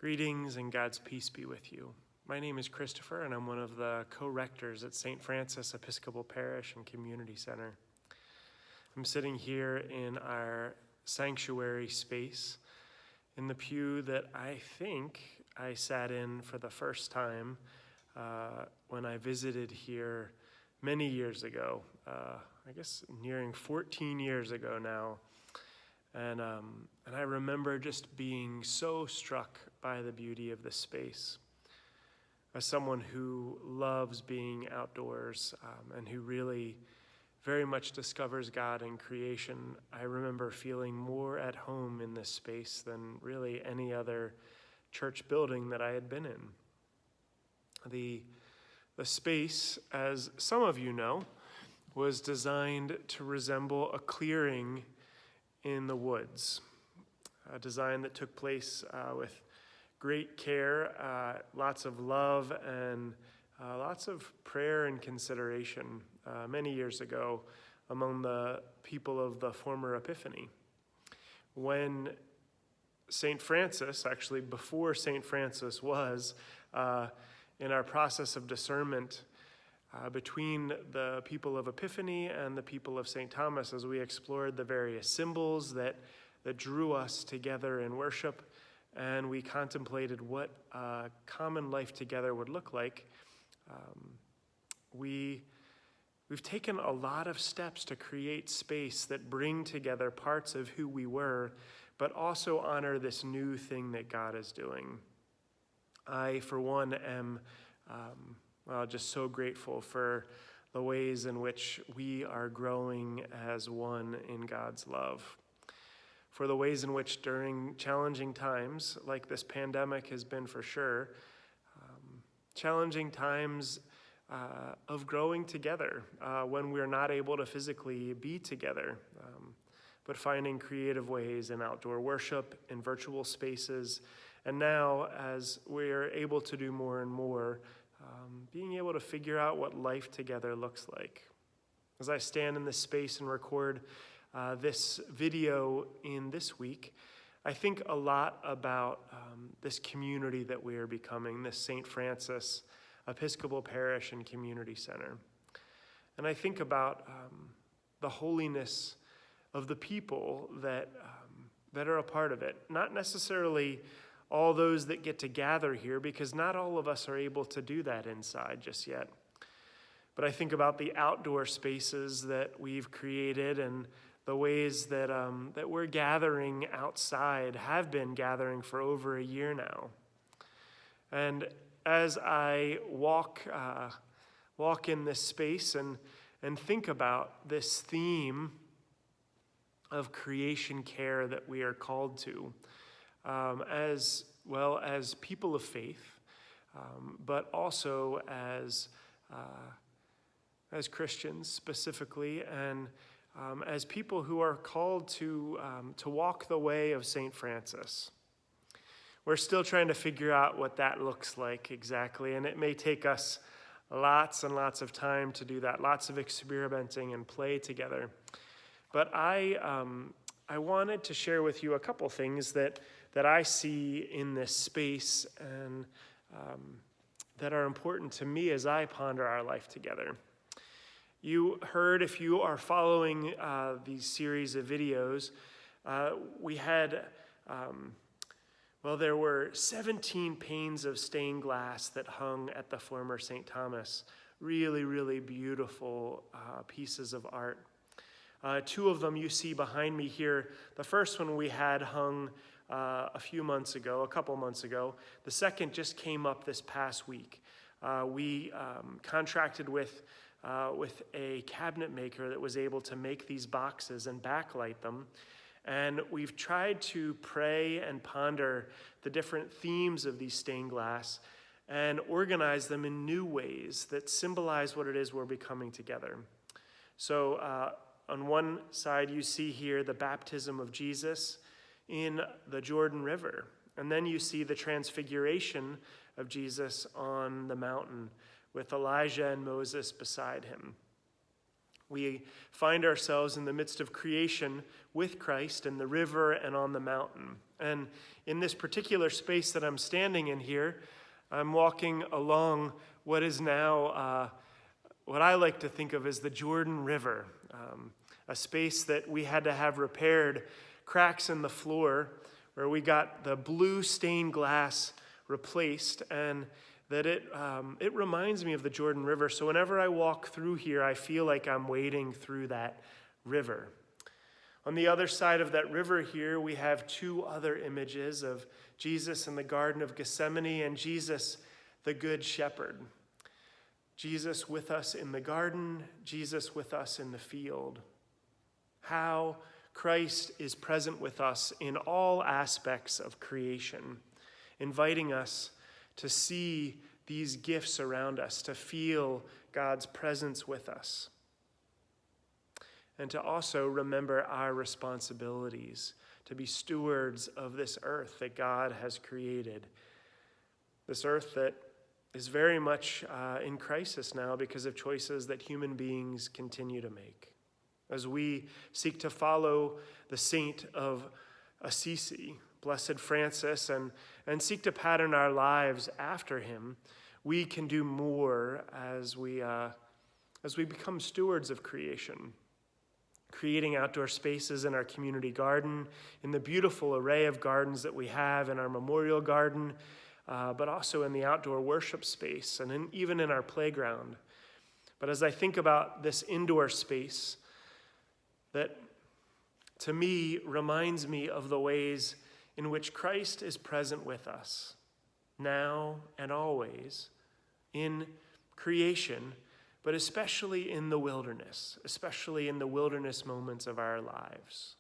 Greetings and God's peace be with you. My name is Kristofer, and I'm one of the co-rectors at St. Francis Episcopal Parish and Community Center. I'm sitting here in our sanctuary space in the pew that I think I sat in for the first time when I visited here many years ago, I guess nearing 14 years ago now. And I remember just being so struck by the beauty of this space. As someone who loves being outdoors and who really very much discovers God in creation, I remember feeling more at home in this space than really any other church building that I had been in. The space, as some of you know, was designed to resemble a clearing in the woods, a design that took place with great care, lots of love, and lots of prayer and consideration many years ago among the people of the former Epiphany. When St. Francis, actually before St. Francis was, in our process of discernment between the people of Epiphany and the people of St. Thomas, as we explored the various symbols that drew us together in worship, and we contemplated what common life together would look like, we've taken a lot of steps to create space that bring together parts of who we were, but also honor this new thing that God is doing. I, for one, am just so grateful for the ways in which we are growing as one in God's love. For the ways in which during challenging times, like this pandemic has been for sure, challenging times of growing together when we're not able to physically be together, but finding creative ways in outdoor worship, in virtual spaces, and now as we're able to do more and more, being able to figure out what life together looks like. As I stand in this space and record this video in this week, I think a lot about this community that we are becoming, this St. Francis Episcopal Parish and Community Center. And I think about the holiness of the people that are a part of it, not necessarily all those that get to gather here, because not all of us are able to do that inside just yet. But I think about the outdoor spaces that we've created and the ways that we're gathering outside, have been gathering for over a year now. And as I walk in this space and think about this theme of creation care that we are called to, as well as people of faith, but also as Christians specifically, and as people who are called to walk the way of St. Francis. We're still trying to figure out what that looks like exactly, and it may take us lots and lots of time to do that, lots of experimenting and play together. But I wanted to share with you a couple things that I see in this space and that are important to me as I ponder our life together. You heard, if you are following these series of videos, we had, there were 17 panes of stained glass that hung at the former St. Thomas. Really, really beautiful pieces of art. Two of them you see behind me here. The first one we had hung a couple months ago. The second just came up this past week. We contracted with a cabinet maker that was able to make these boxes and backlight them. And we've tried to pray and ponder the different themes of these stained glass and organize them in new ways that symbolize what it is we're becoming together. So on one side, you see here the baptism of Jesus in the Jordan River. And then you see the transfiguration of Jesus on the mountain with Elijah and Moses beside him. We find ourselves in the midst of creation with Christ in the river and on the mountain. And in this particular space that I'm standing in here, I'm walking along what is now what I like to think of as the Jordan River, a space that we had to have repaired, cracks in the floor where we got the blue stained glass replaced, and that it reminds me of the Jordan River. So whenever I walk through here, I feel like I'm wading through that river. On the other side of that river here, we have two other images of Jesus in the Garden of Gethsemane and Jesus, the Good Shepherd. Jesus with us in the garden, Jesus with us in the field. How Christ is present with us in all aspects of creation, inviting us to see these gifts around us, to feel God's presence with us, and to also remember our responsibilities to be stewards of this earth that God has created, this earth that is very much in crisis now because of choices that human beings continue to make. As we seek to follow the saint of Assisi, Blessed Francis, and seek to pattern our lives after him, we can do more as we become stewards of creation, creating outdoor spaces in our community garden, in the beautiful array of gardens that we have in our memorial garden, but also in the outdoor worship space and even in our playground. But as I think about this indoor space, that to me reminds me of the ways in which Christ is present with us, now and always, in creation, but especially in the wilderness moments of our lives.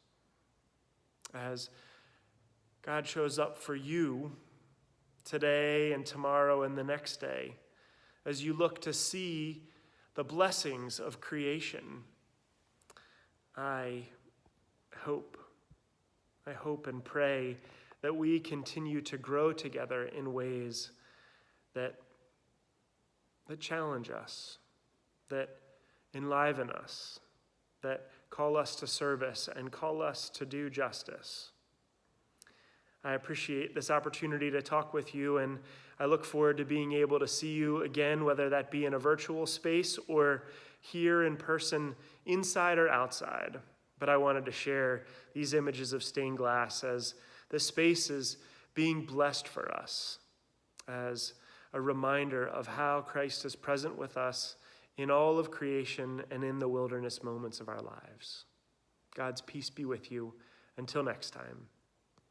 As God shows up for you today and tomorrow and the next day, as you look to see the blessings of creation, I hope and pray that we continue to grow together in ways that challenge us, that enliven us, that call us to service and call us to do justice. I appreciate this opportunity to talk with you, and I look forward to being able to see you again, whether that be in a virtual space or here in person, inside or outside. But I wanted to share these images of stained glass as the space is being blessed for us, as a reminder of how Christ is present with us in all of creation and in the wilderness moments of our lives. God's peace be with you. Until next time.